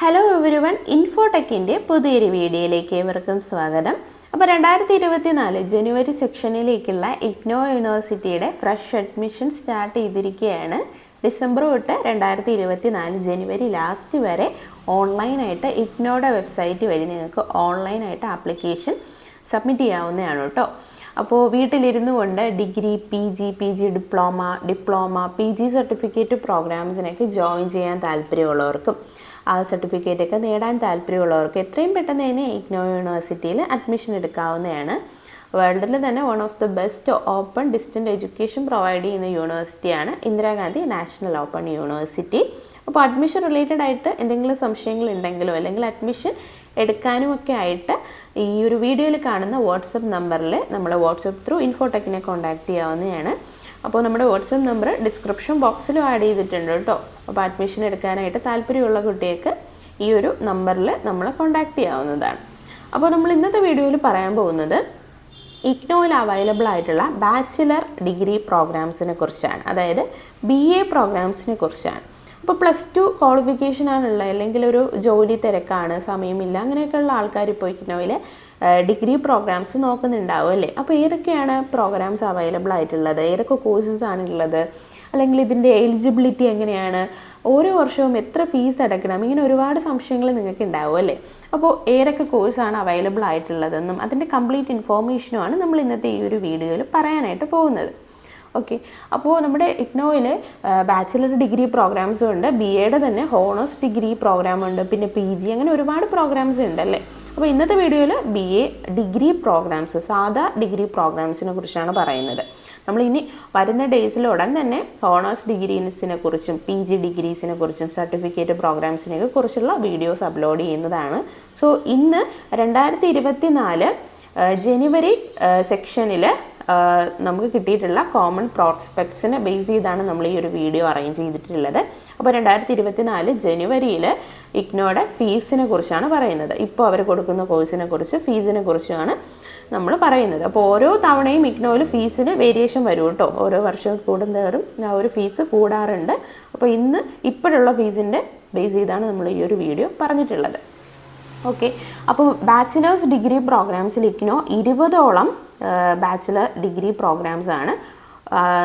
Hello everyone, ഇൻഫോടെക്കിൻ്റെ പുതിയൊരു വീഡിയോയിലേക്ക് ഏവർക്കും സ്വാഗതം. അപ്പോൾ 2024 ജനുവരി സെക്ഷനിലേക്കുള്ള ഇഗ്നോ യൂണിവേഴ്സിറ്റിയുടെ ഫ്രഷ് അഡ്മിഷൻ സ്റ്റാർട്ട് ചെയ്തിരിക്കുകയാണ്. ഡിസംബർ തൊട്ട് 2024 ജനുവരി ലാസ്റ്റ് വരെ ഓൺലൈനായിട്ട് ഇഗ്നോയുടെ വെബ്സൈറ്റ് വഴി നിങ്ങൾക്ക് ഓൺലൈനായിട്ട് ആപ്ലിക്കേഷൻ സബ്മിറ്റ് ചെയ്യാവുന്നതാണ് കേട്ടോ. അപ്പോൾ വീട്ടിലിരുന്നു കൊണ്ട് degree, P G diploma, PG certificate പ്രോഗ്രാംസിനൊക്കെ ജോയിൻ ചെയ്യാൻ താല്പര്യമുള്ളവർക്കും ആ സർട്ടിഫിക്കറ്റൊക്കെ നേടാൻ താല്പര്യമുള്ളവർക്ക് എത്രയും പെട്ടെന്ന് തന്നെ ഇഗ്നോ യൂണിവേഴ്സിറ്റിയിൽ അഡ്മിഷൻ എടുക്കാവുന്നതാണ്. വേൾഡിൽ തന്നെ one of the best open distant education provide ചെയ്യുന്ന യൂണിവേഴ്സിറ്റിയാണ് ഇന്ദിരാഗാന്ധി നാഷണൽ ഓപ്പൺ യൂണിവേഴ്സിറ്റി. അപ്പോൾ അഡ്മിഷൻ റിലേറ്റഡ് ആയിട്ട് എന്തെങ്കിലും സംശയങ്ങളുണ്ടെങ്കിലോ അല്ലെങ്കിൽ അഡ്മിഷൻ എടുക്കാനുമൊക്കെ ആയിട്ട് ഈ ഒരു വീഡിയോയിൽ കാണുന്ന വാട്സപ്പ് നമ്പറിൽ നമ്മൾ വാട്സപ്പ് ത്രൂ ഇൻഫോടെക്കിനെ കോൺടാക്റ്റ് ചെയ്യാവുന്നതാണ്. അപ്പോൾ നമ്മുടെ വാട്സപ്പ് നമ്പർ ഡിസ്ക്രിപ്ഷൻ ബോക്സിലും ആഡ് ചെയ്തിട്ടുണ്ട് കേട്ടോ. അപ്പോൾ അഡ്മിഷൻ എടുക്കാനായിട്ട് താല്പര്യമുള്ള കുട്ടികൾക്ക് ഈ ഒരു നമ്പറിൽ നമ്മളെ കോൺടാക്റ്റ് ചെയ്യാവുന്നതാണ്. അപ്പോൾ നമ്മൾ ഇന്നത്തെ വീഡിയോയിൽ പറയാൻ പോകുന്നത് ഇഗ്നോയിൽ അവൈലബിൾ ആയിട്ടുള്ള ബാച്ചിലർ ഡിഗ്രി പ്രോഗ്രാംസിനെ കുറിച്ചാണ്, അതായത് BA പ്രോഗ്രാംസിനെ കുറിച്ചാണ്. അപ്പോൾ +2 ക്വാളിഫിക്കേഷനാണുള്ളത്, അല്ലെങ്കിൽ ഒരു ജോലി തിരക്കാണ്, സമയമില്ല, അങ്ങനെയൊക്കെയുള്ള ആൾക്കാർ ഇപ്പോൾ ഇഗ്നോയിൽ ഡിഗ്രി പ്രോഗ്രാംസ് നോക്കുന്നുണ്ടാവും അല്ലേ. അപ്പോൾ ഏതൊക്കെയാണ് പ്രോഗ്രാംസ് അവൈലബിൾ ആയിട്ടുള്ളത്, ഏതൊക്കെ കോഴ്സസ് ആണുള്ളത്, അല്ലെങ്കിൽ ഇതിൻ്റെ എലിജിബിലിറ്റി എങ്ങനെയാണ്, ഓരോ വർഷവും എത്ര ഫീസ് അടയ്ക്കണം, ഇങ്ങനെ ഒരുപാട് സംശയങ്ങൾ നിങ്ങൾക്ക് ഉണ്ടാവും അല്ലേ. അപ്പോൾ ഏതൊക്കെ കോഴ്സാണ് അവൈലബിൾ ആയിട്ടുള്ളതെന്നും അതിൻ്റെ കംപ്ലീറ്റ് ഇൻഫോർമേഷനുമാണ് നമ്മൾ ഇന്നത്തെ ഈ ഒരു വീഡിയോയിൽ പറയാനായിട്ട് പോകുന്നത്. ഓക്കെ, അപ്പോൾ നമ്മുടെ ഇഗ്നോയിൽ ബാച്ചിലർ ഡിഗ്രി പ്രോഗ്രാംസും ഉണ്ട്, BAയുടെ തന്നെ ഹോണേഴ്സ് ഡിഗ്രി പ്രോഗ്രാമുണ്ട്, പിന്നെ PG, അങ്ങനെ ഒരുപാട് പ്രോഗ്രാംസ് ഉണ്ടല്ലേ. അപ്പോൾ ഇന്നത്തെ വീഡിയോയിൽ BA ഡിഗ്രി പ്രോഗ്രാംസ്, സാധാ ഡിഗ്രി പ്രോഗ്രാംസിനെ കുറിച്ചാണ് പറയുന്നത്. നമ്മൾ ഇനി വരുന്ന ഡേയ്സിലുടൻ തന്നെ ഹോണേഴ്സ് ഡിഗ്രീസിനെ കുറിച്ചും PG ഡിഗ്രീസിനെ കുറിച്ചും സർട്ടിഫിക്കറ്റ് പ്രോഗ്രാംസിനെ കുറിച്ചുള്ള വീഡിയോസ് അപ്ലോഡ് ചെയ്യുന്നതാണ്. സോ ഇന്ന് 2024 ജനുവരി സെക്ഷനിൽ നമുക്ക് കിട്ടിയിട്ടുള്ള കോമൺ പ്രോസ്പെക്ട്സിനെ ബേസ് ചെയ്താണ് നമ്മൾ ഈ ഒരു വീഡിയോ അറേഞ്ച് ചെയ്തിട്ടുള്ളത്. അപ്പോൾ 2024 ജനുവരിയിൽ ഇഗ്നോയുടെ ഫീസിനെ കുറിച്ചാണ് പറയുന്നത്. ഇപ്പോൾ അവർ കൊടുക്കുന്ന കോഴ്സിനെ കുറിച്ച്, ഫീസിനെ കുറിച്ചാണ് നമ്മൾ പറയുന്നത്. അപ്പോൾ ഓരോ തവണയും ഇഗ്നോയിൽ ഫീസിന് വേരിയേഷൻ വരും കേട്ടോ. ഓരോ വർഷം കൂടുന്നവരും ആ ഒരു ഫീസ് കൂടാറുണ്ട്. അപ്പോൾ ഇപ്പോഴുള്ള ഫീസിൻ്റെ ബേസ് ചെയ്താണ് നമ്മൾ ഈ ഒരു വീഡിയോ പറഞ്ഞിട്ടുള്ളത്. ഓക്കെ, അപ്പോൾ ബാച്ചിലേഴ്സ് ഡിഗ്രി പ്രോഗ്രാംസിൽ ഇഗ്നോ 20ഓളം ബാച്ചിലർ ഡിഗ്രി പ്രോഗ്രാംസാണ്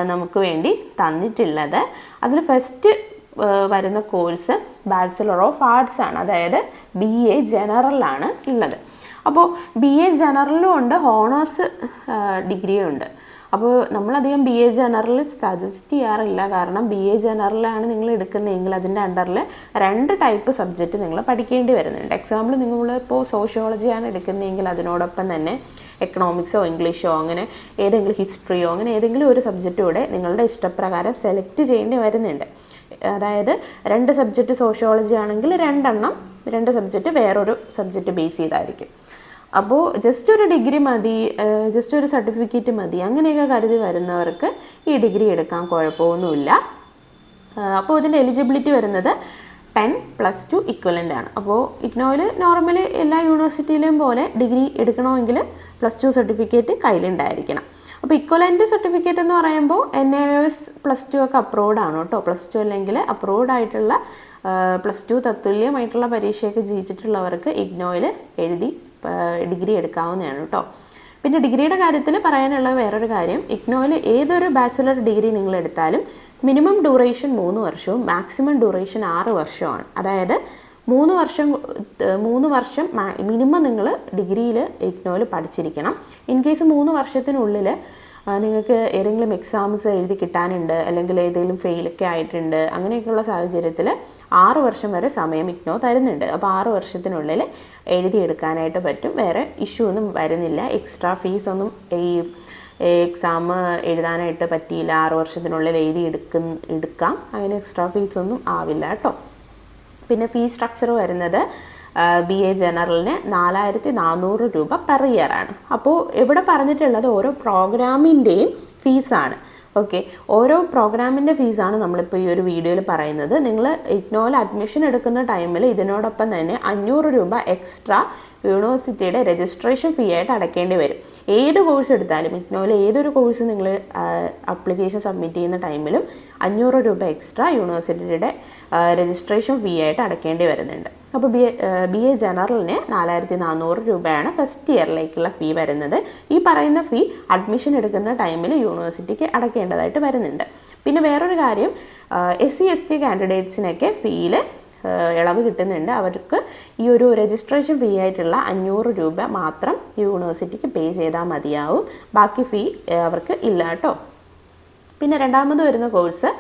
നമുക്ക് വേണ്ടി തന്നിട്ടുള്ളത്. അതിൽ ഫസ്റ്റ് വരുന്ന കോഴ്സ് ബാച്ചിലർ ഓഫ് ആർട്സ് ആണ്, അതായത് BA ജനറലാണ് ഉള്ളത്. അപ്പോൾ BA ജനറലും ഉണ്ട്, ഹോണേഴ്സ് ഡിഗ്രിയും ഉണ്ട്. അപ്പോൾ നമ്മളധികം BA ജനറൽ സജസ്റ്റ് ചെയ്യാറില്ല, കാരണം BA ജനറലാണ് നിങ്ങൾ എടുക്കുന്നതെങ്കിൽ അതിൻ്റെ അണ്ടറിൽ 2 ടൈപ്പ് സബ്ജക്റ്റ് നിങ്ങൾ പഠിക്കേണ്ടി വരുന്നുണ്ട്. എക്സാമ്പിൾ നിങ്ങളിപ്പോൾ സോഷ്യോളജിയാണ് എടുക്കുന്നതെങ്കിൽ അതിനോടൊപ്പം തന്നെ എക്കണോമിക്സോ ഇംഗ്ലീഷോ അങ്ങനെ ഏതെങ്കിലും ഹിസ്റ്ററിയോ അങ്ങനെ ഏതെങ്കിലും ഒരു സബ്ജക്റ്റൂടെ നിങ്ങളുടെ ഇഷ്ടപ്രകാരം സെലക്ട് ചെയ്യേണ്ടി വരുന്നുണ്ട്. അതായത് 2 സബ്ജക്റ്റ് സോഷ്യോളജി ആണെങ്കിൽ 2 സബ്ജക്റ്റ് വേറൊരു സബ്ജക്റ്റ് ബേസ് ചെയ്തായിരിക്കും. അപ്പോൾ ജസ്റ്റ് ഒരു ഡിഗ്രി മതി, ജസ്റ്റ് ഒരു സർട്ടിഫിക്കറ്റ് മതി, അങ്ങനെയൊക്കെ കരുതി വരുന്നവർക്ക് ഈ ഡിഗ്രി എടുക്കാൻ കുഴപ്പമൊന്നുമില്ല. അപ്പോൾ ഇതിൻ്റെ എലിജിബിലിറ്റി വരുന്നത് 10+2 ഇക്വലൻ്റ് ആണ്. അപ്പോൾ ഇഗ്നോയിൽ നോർമലി എല്ലാ യൂണിവേഴ്സിറ്റിയിലെയും പോലെ ഡിഗ്രി എടുക്കണമെങ്കിൽ +2 സർട്ടിഫിക്കറ്റ് കയ്യിലുണ്ടായിരിക്കണം. അപ്പോൾ ഇക്വലൻ്റ് സർട്ടിഫിക്കറ്റ് എന്ന് പറയുമ്പോൾ NIOS +2 ഒക്കെ അപ്രൂവ്ഡ് ആണ് കേട്ടോ. +2 അല്ലെങ്കിൽ അപ്രൂവ്ഡ് ആയിട്ടുള്ള +2 തത്തുല്യമായിട്ടുള്ള പരീക്ഷയൊക്കെ ജയിച്ചിട്ടുള്ളവർക്ക് ഇഗ്നോയിൽ എഴുതി ഡിഗ്രി എടുക്കാവുന്നതാണ് കേട്ടോ. പിന്നെ ഡിഗ്രിയുടെ കാര്യത്തിൽ പറയാനുള്ള വേറൊരു കാര്യം, ഇഗ്നോയിൽ ഏതൊരു ബാച്ചിലർ ഡിഗ്രി നിങ്ങൾ എടുത്താലും മിനിമം ഡ്യൂറേഷൻ 3 വർഷവും മാക്സിമം ഡ്യൂറേഷൻ 6 വർഷമാണ്. അതായത് 3 വർഷം മിനിമം നിങ്ങൾ ഡിഗ്രിയിൽ ഇഗ്നോയിൽ പഠിച്ചിരിക്കണം. ഇൻ കേസ് 3 വർഷത്തിനുള്ളിൽ നിങ്ങൾക്ക് ഏതെങ്കിലും എക്സാംസ് എഴുതി കിട്ടാനുണ്ട്, അല്ലെങ്കിൽ ഏതെങ്കിലും ഫെയിലൊക്കെ ആയിട്ടുണ്ട്, അങ്ങനെയൊക്കെയുള്ള സാഹചര്യത്തിൽ 6 വർഷം വരെ സമയം ഇഗ്നോ തരുന്നുണ്ട്. അപ്പോൾ 6 വർഷത്തിനുള്ളിൽ എഴുതിയെടുക്കാനായിട്ട് പറ്റും. വേറെ ഇഷ്യൂ ഒന്നും വരുന്നില്ല. എക്സ്ട്രാ ഫീസൊന്നും ഈ എക്സാം എഴുതാനായിട്ട് പറ്റിയില്ല, 6 വർഷത്തിനുള്ളിൽ എടുക്കാം, അങ്ങനെ എക്സ്ട്രാ ഫീസൊന്നും ആവില്ല കേട്ടോ. പിന്നെ ഫീസ് സ്ട്രക്ചർ വരുന്നത് BA ജനറലിന് 4400 രൂപ പെർ ഇയർ ആണ്. അപ്പോൾ ഇവിടെ പറഞ്ഞിട്ടുള്ളത് ഓരോ പ്രോഗ്രാമിൻ്റെയും ഫീസാണ്. ഓക്കെ, ഓരോ പ്രോഗ്രാമിൻ്റെ ഫീസാണ് നമ്മളിപ്പോൾ ഈ ഒരു വീഡിയോയിൽ പറയുന്നത്. നിങ്ങൾ ഇഗ്നോയിൽ അഡ്മിഷൻ എടുക്കുന്ന ടൈമിൽ ഇതിനോടൊപ്പം തന്നെ 500 രൂപ എക്സ്ട്രാ യൂണിവേഴ്സിറ്റിയുടെ രജിസ്ട്രേഷൻ ഫീ ആയിട്ട് അടയ്ക്കേണ്ടി വരും. ഏത് കോഴ്സ് എടുത്താലും ഇഗ്നോയിൽ ഏതൊരു കോഴ്സ് നിങ്ങൾ അപ്ലിക്കേഷൻ സബ്മിറ്റ് ചെയ്യുന്ന ടൈമിലും 500 രൂപ എക്സ്ട്രാ യൂണിവേഴ്സിറ്റിയുടെ രജിസ്ട്രേഷൻ ഫീ ആയിട്ട് അടയ്ക്കേണ്ടി വരുന്നുണ്ട്. അപ്പോൾ BA ജനറലിന് 4400 രൂപയാണ് ഫസ്റ്റ് ഇയറിലേക്കുള്ള ഫീ വരുന്നത്. ഈ പറയുന്ന ഫീ അഡ്മിഷൻ എടുക്കുന്ന ടൈമിൽ യൂണിവേഴ്സിറ്റിക്ക് അടയ്ക്കേണ്ടതായിട്ട് വരുന്നുണ്ട്. പിന്നെ വേറൊരു കാര്യം, SC/ST കാൻഡിഡേറ്റ്സിനൊക്കെ ഫീയിൽ ഇളവ് കിട്ടുന്നുണ്ട്. അവർക്ക് ഈ ഒരു രജിസ്ട്രേഷൻ ഫീ ആയിട്ടുള്ള 500 രൂപ മാത്രം യൂണിവേഴ്സിറ്റിക്ക് പേ ചെയ്താൽ മതിയാവും. ബാക്കി ഫീ അവർക്ക് ഇല്ല കേട്ടോ. പിന്നെ രണ്ടാമത് വരുന്ന കോഴ്സ്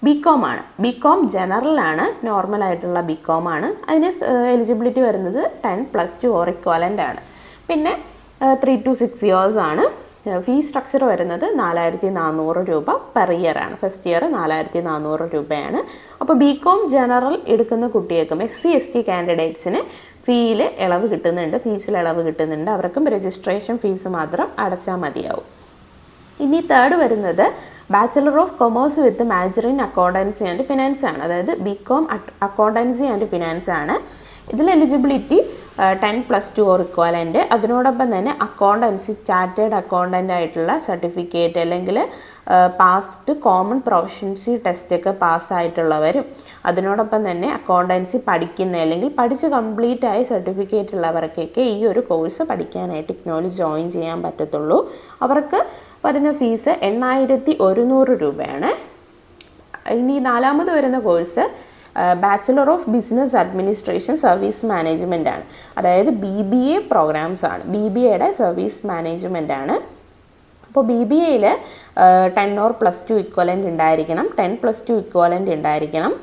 BCom ആണ്. BCom ജനറലാണ്, നോർമലായിട്ടുള്ള BCom ആണ്. അതിന് എലിജിബിലിറ്റി വരുന്നത് 10+2 ഓർ ഇക്വലൻ്റ് ആണ്. പിന്നെ 3 to 6 ഇയേഴ്സ് ആണ്. ഫീ സ്ട്രക്ചർ വരുന്നത് 4400 രൂപ പെർ ഇയർ ആണ്. ഫസ്റ്റ് ഇയർ 4400 രൂപയാണ്. അപ്പോൾ BCom ജനറൽ എടുക്കുന്ന കുട്ടികൾക്കും SC/ST കാൻഡിഡേറ്റ്സിന് ഫീസിൽ ഇളവ് കിട്ടുന്നുണ്ട്. അവർക്കും രജിസ്ട്രേഷൻ ഫീസ് മാത്രം അടച്ചാൽ മതിയാവും. ഇനി തേർഡ് വരുന്നത് bachelor of commerce with മാജർ in accountancy and finance ആണ്. അതായത് BCom അക്കൗണ്ടൻസി ആൻഡ് ഫിനാൻസ് ആണ്. ഇതിൽ എലിജിബിലിറ്റി 10+2 ഓർ ഇക്വലൻ്റ്. അതിനോടൊപ്പം തന്നെ അക്കൗണ്ടൻസി ചാർട്ടേഡ് അക്കൗണ്ടൻ്റ് ആയിട്ടുള്ള സർട്ടിഫിക്കറ്റ് അല്ലെങ്കിൽ പാസ്റ്റ് കോമൺ പ്രൊഫഷൻസി ടെസ്റ്റൊക്കെ പാസ്സായിട്ടുള്ളവരും അതിനോടൊപ്പം തന്നെ അക്കൗണ്ടൻസി പഠിക്കുന്ന അല്ലെങ്കിൽ പഠിച്ച് കംപ്ലീറ്റ് ആയ സർട്ടിഫിക്കറ്റ് ഉള്ളവർക്കൊക്കെ ഈ ഒരു കോഴ്സ് പഠിക്കാനായിട്ട് ഇഗ്നോയിൽ ജോയിൻ ചെയ്യാൻ പറ്റത്തുള്ളൂ. അവർക്ക് വരുന്ന ഫീസ് 8100 രൂപയാണ്. ഇനി നാലാമത് വരുന്ന course bachelor of business administration service management ആണ്. അതായത് BBA പ്രോഗ്രാംസ് ആണ്. BBAയുടെ സർവീസ് മാനേജ്മെൻ്റ് ആണ്. അപ്പോൾ BBAയിൽ 10 or +2 ഇക്വലൻ്റ് ഉണ്ടായിരിക്കണം. 10+2 ഇക്വലൻ്റ് ഉണ്ടായിരിക്കണം.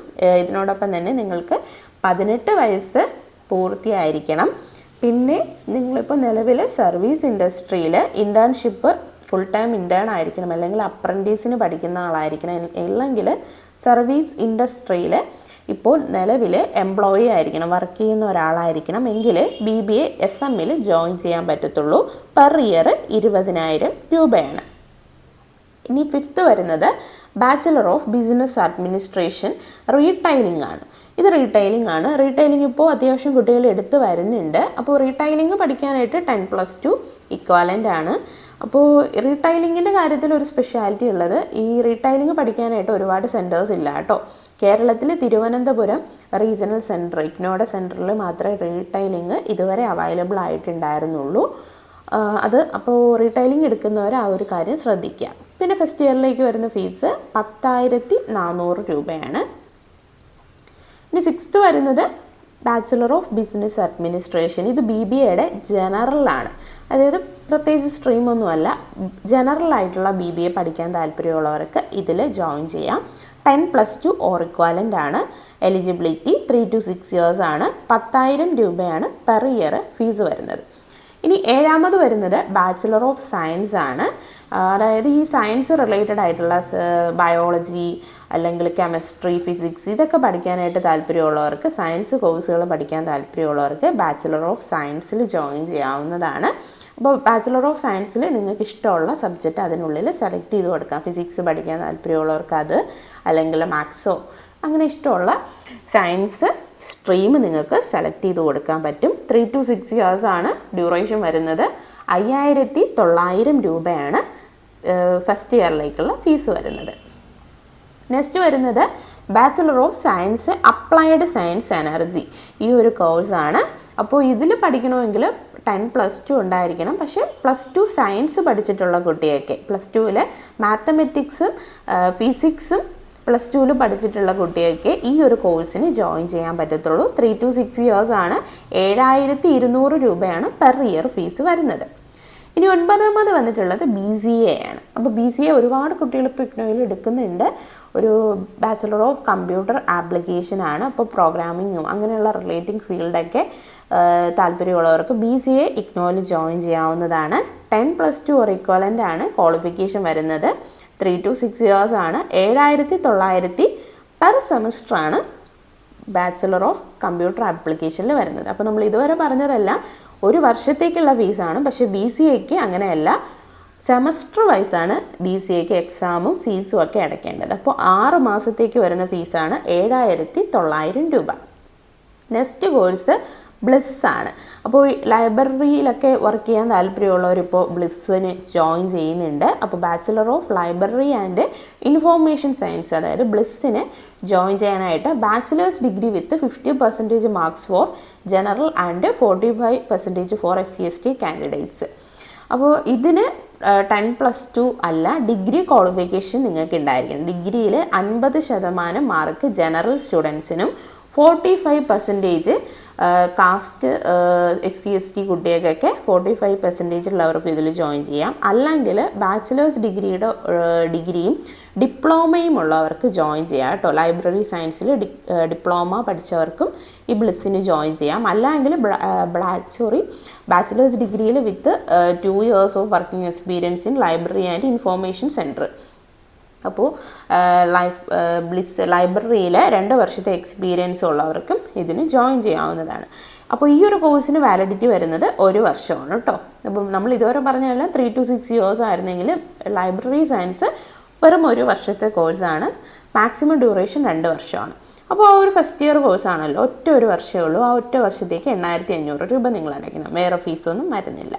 ഇതിനോടൊപ്പം തന്നെ നിങ്ങൾക്ക് 18 വയസ്സ് പൂർത്തിയായിരിക്കണം. പിന്നെ നിങ്ങളിപ്പോൾ നിലവിൽ സർവീസ് ഇൻഡസ്ട്രിയിൽ ഇൻറ്റേൺഷിപ്പ് ഫുൾ ടൈം ഇൻറ്റേൺ ആയിരിക്കണം, അല്ലെങ്കിൽ അപ്രൻറ്റീസിന് പഠിക്കുന്ന ആളായിരിക്കണം, അല്ലെങ്കിൽ സർവീസ് ഇൻഡസ്ട്രിയിൽ ഇപ്പോൾ നിലവിൽ എംപ്ലോയി ആയിരിക്കണം, വർക്ക് ചെയ്യുന്ന ഒരാളായിരിക്കണം. എങ്കിൽ BBA FM-ൽ ജോയിൻ ചെയ്യാൻ പറ്റത്തുള്ളൂ. പെർ ഇയർ 20,000 രൂപയാണ്. ഇനി ഫിഫ്ത്ത് വരുന്നത് bachelor of business administration retailing ആണ്. ഇത് റീറ്റെയിലിംഗ് ആണ്. റീറ്റെയിലിംഗ് ഇപ്പോൾ അത്യാവശ്യം കുട്ടികൾ എടുത്ത് വരുന്നുണ്ട്. അപ്പോൾ റീറ്റെയിലിംഗ് പഠിക്കാനായിട്ട് 10+2 ഇക്വലൻ്റ് ആണ്. അപ്പോൾ റീറ്റെയിലിങ്ങിൻ്റെ കാര്യത്തിൽ ഒരു സ്പെഷ്യാലിറ്റി ഉള്ളത്, ഈ റീറ്റെയിലിംഗ് പഠിക്കാനായിട്ട് ഒരുപാട് സെൻറ്റേഴ്സ് ഇല്ല കേട്ടോ. കേരളത്തിൽ തിരുവനന്തപുരം റീജിയണൽ സെൻറ്റർ ഇഗ്നോയുടെ സെൻറ്ററിൽ മാത്രമേ റീറ്റെയിലിംഗ് ഇതുവരെ അവൈലബിൾ ആയിട്ടുണ്ടായിരുന്നുള്ളൂ. അപ്പോൾ റീറ്റെയിലിംഗ് എടുക്കുന്നവർ ആ ഒരു കാര്യം ശ്രദ്ധിക്കുക. പിന്നെ ഫസ്റ്റ് ഇയറിലേക്ക് വരുന്ന ഫീസ് 10,400 രൂപയാണ്. ഇനി സിക്സ്ത് വരുന്നത് ബാച്ചലർ ഓഫ് ബിസിനസ് അഡ്മിനിസ്ട്രേഷൻ. ഇത് BBAയുടെ ജനറലാണ്. അതായത് പ്രത്യേകിച്ച് സ്ട്രീമൊന്നുമല്ല, ജനറലായിട്ടുള്ള BBA പഠിക്കാൻ താല്പര്യമുള്ളവർക്ക് ഇതിൽ ജോയിൻ ചെയ്യാം. 10+2 ഓർ ഇക്വലൻ്റ് ആണ്. എലിജിബിലിറ്റി 3 to 6 ഇയേഴ്സ് ആണ്. 10,000 രൂപയാണ് പെർ ഇയർ ഫീസ് വരുന്നത്. ഇനി ഏഴാമത് വരുന്നത് ബാച്ചലർ ഓഫ് സയൻസ് ആണ്. അതായത് ഈ സയൻസ് റിലേറ്റഡ് ആയിട്ടുള്ള ബയോളജി അല്ലെങ്കിൽ കെമിസ്ട്രി, ഫിസിക്സ് ഇതൊക്കെ പഠിക്കാനായിട്ട് താല്പര്യമുള്ളവർക്ക്, സയൻസ് കോഴ്സുകൾ പഠിക്കാൻ താല്പര്യമുള്ളവർക്ക് ബാച്ചലർ ഓഫ് സയൻസിൽ ജോയിൻ ചെയ്യാവുന്നതാണ്. അപ്പോൾ ബാച്ചലർ ഓഫ് സയൻസിൽ നിങ്ങൾക്ക് ഇഷ്ടമുള്ള സബ്ജക്റ്റ് അതിനുള്ളിൽ സെലക്ട് ചെയ്ത് കൊടുക്കാം. ഫിസിക്സ് പഠിക്കാൻ താല്പര്യമുള്ളവർക്ക് അത്, അല്ലെങ്കിൽ മാത്സോ അങ്ങനെ ഇഷ്ടമുള്ള സയൻസ് സ്ട്രീം നിങ്ങൾക്ക് സെലക്ട് ചെയ്ത് കൊടുക്കാൻ പറ്റും. 3 to 6 ഇയേഴ്സ് ആണ് ഡ്യൂറേഷൻ വരുന്നത്. 5,900 രൂപയാണ് ഫസ്റ്റ് ഇയറിലേക്കുള്ള ഫീസ് വരുന്നത്. നെക്സ്റ്റ് വരുന്നത് bachelor of science applied science energy, ഈ ഒരു കോഴ്സാണ്. അപ്പോൾ ഇതിൽ പഠിക്കണമെങ്കിൽ 10+2 ഉണ്ടായിരിക്കണം. പക്ഷേ +2 സയൻസ് പഠിച്ചിട്ടുള്ള കുട്ടിയൊക്കെ, +2-ൽ മാത്തമെറ്റിക്സും ഫിസിക്സും +2-ൽ പഠിച്ചിട്ടുള്ള കുട്ടിയൊക്കെ ഈ ഒരു കോഴ്സിന് ജോയിൻ ചെയ്യാൻ പറ്റത്തുള്ളൂ. 3 to 6 ഇയേഴ്സ് ആണ്. 7,200 രൂപയാണ് പെർ ഇയർ ഫീസ് വരുന്നത്. ഇനി ഒൻപതാമത് വന്നിട്ടുള്ളത് BCA ആണ്. അപ്പോൾ BCA ഒരുപാട് കുട്ടികൾ ഇപ്പോൾ ഇഗ്നോയിൽ എടുക്കുന്നുണ്ട്. ഒരു ബാച്ചലർ ഓഫ് കമ്പ്യൂട്ടർ ആപ്ലിക്കേഷൻ ആണ്. അപ്പോൾ പ്രോഗ്രാമിങ്ങും അങ്ങനെയുള്ള റിലേറ്റിംഗ് ഫീൽഡൊക്കെ താല്പര്യമുള്ളവർക്ക് BCA ഇഗ്നോയിൽ ജോയിൻ ചെയ്യാവുന്നതാണ്. 10+2 ഓർ ഇക്വലൻ്റ് ആണ് ക്വാളിഫിക്കേഷൻ വരുന്നത്. 3 to 6 ഇയേഴ്സ് ആണ്. 7,900 പെർ സെമിസ്റ്റർ ആണ് ബാച്ചലർ ഓഫ് കമ്പ്യൂട്ടർ ആപ്ലിക്കേഷനിൽ വരുന്നത്. അപ്പോൾ നമ്മൾ ഇതുവരെ പറഞ്ഞതെല്ലാം ഒരു വർഷത്തേക്കുള്ള ഫീസാണ്. പക്ഷേ BCAക്ക് അങ്ങനെയല്ല, സെമസ്റ്റർ വൈസാണ് BCAക്ക് എക്സാമും ഫീസും ഒക്കെ അടയ്ക്കേണ്ടത്. അപ്പോൾ 6 മാസത്തേക്ക് വരുന്ന ഫീസാണ് 7,900 രൂപ. നെക്സ്റ്റ് കോഴ്സ് ബ്ലിസ് ആണ്. അപ്പോൾ ലൈബ്രറിയിലൊക്കെ വർക്ക് ചെയ്യാൻ താല്പര്യമുള്ളവരിപ്പോൾ ബ്ലിസ്സിന് ജോയിൻ ചെയ്യുന്നുണ്ട്. അപ്പോൾ bachelor of library and information science, അതായത് ബ്ലിസ്സിന് ജോയിൻ ചെയ്യാനായിട്ട് bachelor's degree with 50% marks for general and 45% for SC/ST candidates. അപ്പോൾ ഇതിന് 10+2 അല്ല, ഡിഗ്രി ക്വാളിഫിക്കേഷൻ നിങ്ങൾക്ക് ഉണ്ടായിരിക്കണം. ഡിഗ്രിയിൽ 50% മാർക്ക് ജനറൽ സ്റ്റുഡൻസിനും 45% കാസ്റ്റ് SC/ST കുട്ടികൾക്കൊക്കെ 45% ഉള്ളവർക്ക് ഇതിൽ ജോയിൻ ചെയ്യാം. അല്ലെങ്കിൽ ബാച്ചിലേഴ്സ് ഡിഗ്രിയും ഡിപ്ലോമയും ഉള്ളവർക്ക് ജോയിൻ ചെയ്യാം കേട്ടോ. ലൈബ്രറി സയൻസിൽ ഡിപ്ലോമ പഠിച്ചവർക്കും ഈ ബ്ലിസ്സിന് ജോയിൻ ചെയ്യാം. അല്ലെങ്കിൽ ബാച്ചിലേഴ്സ് ഡിഗ്രിയിൽ വിത്ത് 2 years of working experience in library and information centre. അപ്പോൾ ലൈബ്രറിയിൽ 2 വർഷത്തെ എക്സ്പീരിയൻസ് ഉള്ളവർക്കും ഇതിന് ജോയിൻ ചെയ്യാവുന്നതാണ്. അപ്പോൾ ഈ ഒരു കോഴ്സിന് വാലിഡിറ്റി വരുന്നത് 1 വർഷമാണ് കേട്ടോ. അപ്പം നമ്മൾ ഇതുവരെ പറഞ്ഞാൽ 3 to 6 years ആയിരുന്നെങ്കിൽ ലൈബ്രറി സയൻസ് വെറും 1 വർഷത്തെ കോഴ്സാണ്. മാക്സിമം ഡ്യൂറേഷൻ 2 വർഷമാണ്. അപ്പോൾ ആ ഒരു ഫസ്റ്റ് ഇയർ കോഴ്സാണല്ലോ, ഒറ്റ 1 വർഷമേ ഉള്ളൂ. ആ ഒറ്റ വർഷത്തേക്ക് 8500 രൂപ നിങ്ങൾ അടയ്ക്കണം. വേറെ ഫീസൊന്നും വരുന്നില്ല.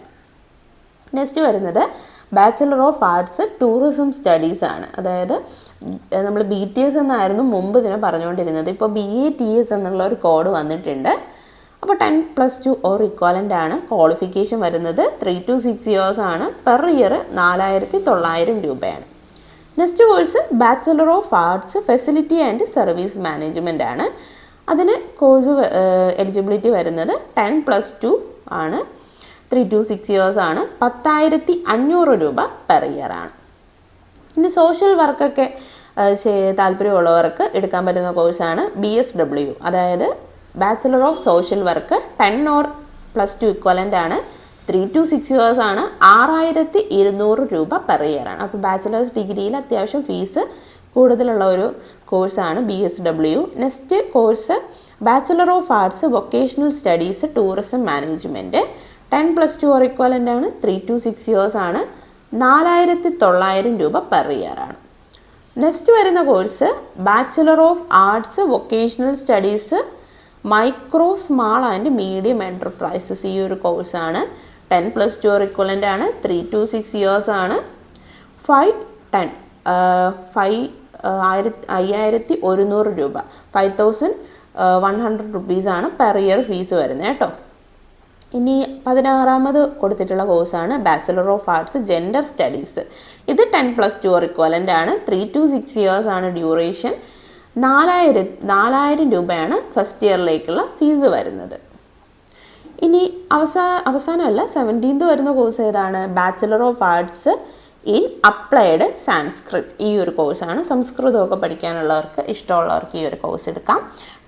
നെക്സ്റ്റ് വരുന്നത് bachelor of arts tourism studies ആണ്. അതായത് നമ്മൾ BTS എന്നായിരുന്നു മുമ്പ് ഇതിനെ പറഞ്ഞുകൊണ്ടിരുന്നത്. ഇപ്പോൾ BATS എന്നുള്ള ഒരു കോഡ് വന്നിട്ടുണ്ട്. അപ്പോൾ 10+2 ഓർ ഇക്വലൻ്റ് ആണ്. ക്വാളിഫിക്കേഷൻ വരുന്നത് 3 to 6 years ആണ്. പെർ ഇയർ 4900 രൂപയാണ്. Next course bachelor of arts facility and service management ആണ്. അതിന് കോഴ്സ് എലിജിബിലിറ്റി വരുന്നത് 10+2 ആണ്. 3 to 6 years ആണ്. 10,500 രൂപ പെർ ഇയർ ആണ്. ഇനി സോഷ്യൽ വർക്കൊക്കെ താല്പര്യമുള്ളവർക്ക് എടുക്കാൻ പറ്റുന്ന കോഴ്സാണ് BSW, അതായത് bachelor of social work 10 or +2 equivalent ആണ്. 3 to 6 years ആണ്. 6200 രൂപ പെർ ഇയർ ആണ്. അപ്പോൾ ബാച്ചിലേഴ്സ് ഡിഗ്രിയിൽ അത്യാവശ്യം ഫീസ് കൂടുതലുള്ള ഒരു കോഴ്സാണ് BSW. Next course bachelor of arts vocational studies tourism management 10+2 or equivalent ആണ്. 3 to 6 years ആണ്. 4900 രൂപ പെർ ഇയർ ആണ്. നെക്സ്റ്റ് വരുന്ന course bachelor of arts vocational studies micro small and medium enterprises. ഈ ഒരു കോഴ്സാണ്. 10+2 ഓർ ഇക്വലൻ്റ് ആണ്. 3 to 6 years ആണ്. 5100 രൂപ 5100 റുപ്പീസാണ് പെർ ഇയർ ഫീസ് വരുന്നത് കേട്ടോ. ഇനി 16ാമത് കൊടുത്തിട്ടുള്ള കോഴ്സാണ് bachelor of arts gender studies. ഇത് 10+2 ഓർ ഇക്വലൻ്റ് ആണ്. 3 to 6 years ആണ് ഡ്യൂറേഷൻ. 4000 രൂപയാണ് ഫസ്റ്റ് ഇയറിലേക്കുള്ള ഫീസ് വരുന്നത്. ഇനി അവസാനമല്ല 17th വരുന്ന കോഴ്സ് ഏതാണ്? Bachelor of arts in applied Sanskrit. ഈ ഒരു കോഴ്സാണ്. സംസ്കൃതമൊക്കെ പഠിക്കാനുള്ളവർക്ക് ഇഷ്ടമുള്ളവർക്ക് ഈ ഒരു കോഴ്സ് എടുക്കാം.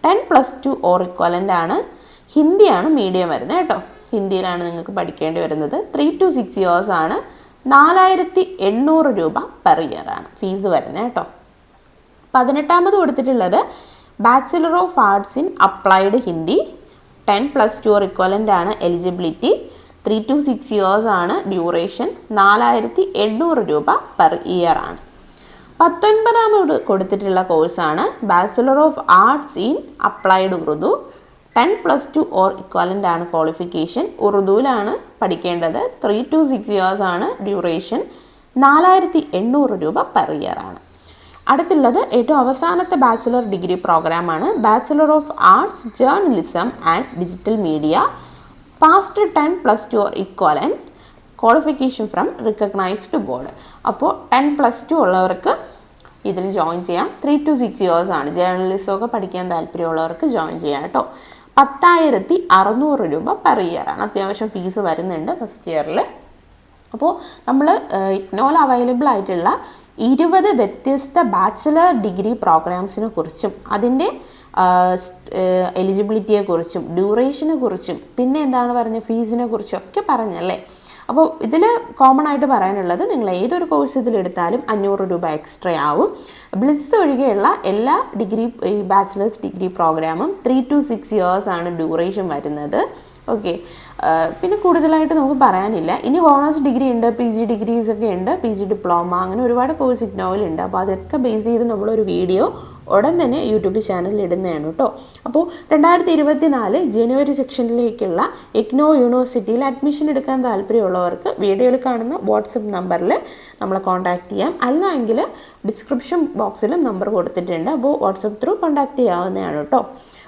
10+2 ഓർ ഇക്വലൻ്റ് ആണ്. ഹിന്ദിയാണ് മീഡിയം വരുന്നത് കേട്ടോ. ഹിന്ദിയിലാണ് നിങ്ങൾക്ക് പഠിക്കേണ്ടി വരുന്നത്. 3 to 6 years ആണ്. 4800 രൂപ പെർ ഇയർ ആണ് ഫീസ് വരുന്നത് കേട്ടോ. 18ാമത് കൊടുത്തിട്ടുള്ളത് bachelor of arts in applied Hindi 10+2 or equivalent ആണ് എലിജിബിലിറ്റി. 3 to 6 years ആണ് ഡ്യൂറേഷൻ. 4800 രൂപ പെർ ഇയർ ആണ്. 19ാമത് കൊടുത്തിട്ടുള്ള കോഴ്സാണ് bachelor of arts in applied Urdu 10+2 or equivalent ആണ് ക്വാളിഫിക്കേഷൻ. ഉറുദുവിലാണ് പഠിക്കേണ്ടത്. 3 to 6 years ആണ് ഡ്യൂറേഷൻ. 4800 രൂപ പെർ ഇയർ ആണ്. അടുത്തുള്ളത് ഏറ്റവും അവസാനത്തെ ബാച്ചിലർ ഡിഗ്രി പ്രോഗ്രാമാണ് bachelor of arts journalism and digital media past 10+2 or equivalent qualification from recognised board. അപ്പോൾ 10+2 ഉള്ളവർക്ക് ഇതിൽ ജോയിൻ ചെയ്യാം. 3 to 6 years ആണ്. ജേർണലിസമൊക്കെ പഠിക്കാൻ താല്പര്യമുള്ളവർക്ക് ജോയിൻ ചെയ്യാം കേട്ടോ. 10,600 രൂപ പെർ ഇയർ ആണ്. അത്യാവശ്യം ഫീസ് വരുന്നുണ്ട് ഫസ്റ്റ് ഇയറിൽ. അപ്പോൾ നമ്മൾ ഇഗ്നോയിൽ അവൈലബിൾ ആയിട്ടുള്ള 20 വ്യത്യസ്ത ബാച്ചിലർ ഡിഗ്രി പ്രോഗ്രാംസിനെ കുറിച്ചും അതിൻ്റെ എലിജിബിലിറ്റിയെക്കുറിച്ചും ഡ്യൂറേഷനെ കുറിച്ചും പിന്നെ എന്താണ് പറഞ്ഞ ഫീസിനെ കുറിച്ചും ഒക്കെ പറഞ്ഞല്ലേ. അപ്പോൾ ഇതിൽ കോമൺ ആയിട്ട് പറയാനുള്ളത് നിങ്ങൾ ഏതൊരു കോഴ്സ് ഇതിലെടുത്താലും 500 രൂപ എക്സ്ട്രാ ആവും. ബ്ലിസ് ഒഴികെയുള്ള എല്ലാ ബാച്ചിലേഴ്സ് ഡിഗ്രി പ്രോഗ്രാമും 3 to 6 years ആണ് ഡ്യൂറേഷൻ വരുന്നത്. ഓക്കെ, പിന്നെ കൂടുതലായിട്ട് നമുക്ക് പറയാനില്ല. ഇനി ഓണേഴ്സ് ഡിഗ്രി ഉണ്ട്, PG ഡിഗ്രീസ് ഒക്കെ ഉണ്ട്, PG ഡിപ്ലോമ, അങ്ങനെ ഒരുപാട് കോഴ്സ് ഇഗ്നോയിലുണ്ട്. അപ്പോൾ അതൊക്കെ ബേസ് ചെയ്ത് നമ്മളൊരു വീഡിയോ ഉടൻ തന്നെ യൂട്യൂബ് ചാനലിൽ ഇടുന്നതാണ് കേട്ടോ. അപ്പോൾ 2024 ജനുവരി സെക്ഷനിലേക്കുള്ള ഇഗ്നോ യൂണിവേഴ്സിറ്റിയിൽ അഡ്മിഷൻ എടുക്കാൻ താല്പര്യമുള്ളവർക്ക് വീഡിയോയിൽ കാണുന്ന വാട്സപ്പ് നമ്പറിൽ നമ്മളെ കോൺടാക്റ്റ് ചെയ്യാം. അല്ലെങ്കിൽ ഡിസ്ക്രിപ്ഷൻ ബോക്സിലും നമ്പർ കൊടുത്തിട്ടുണ്ട്. അപ്പോൾ വാട്സപ്പ് ത്രൂ കോൺടാക്റ്റ് ചെയ്യാവുന്നതാണ് കേട്ടോ.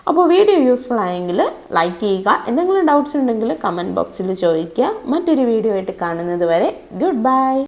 അപ്പോൾ വീഡിയോ യൂസ്ഫുൾ ആയെങ്കിൽ ലൈക്ക് ചെയ്യുക. എന്തെങ്കിലും ഡൗട്ട്സ് ഉണ്ടെങ്കിൽ കമൻറ്റ് ബോക്സിൽ ചോദിക്കുക. മറ്റൊരു വീഡിയോ ആയിട്ട് കാണുന്നത് വരെ ഗുഡ് ബൈ.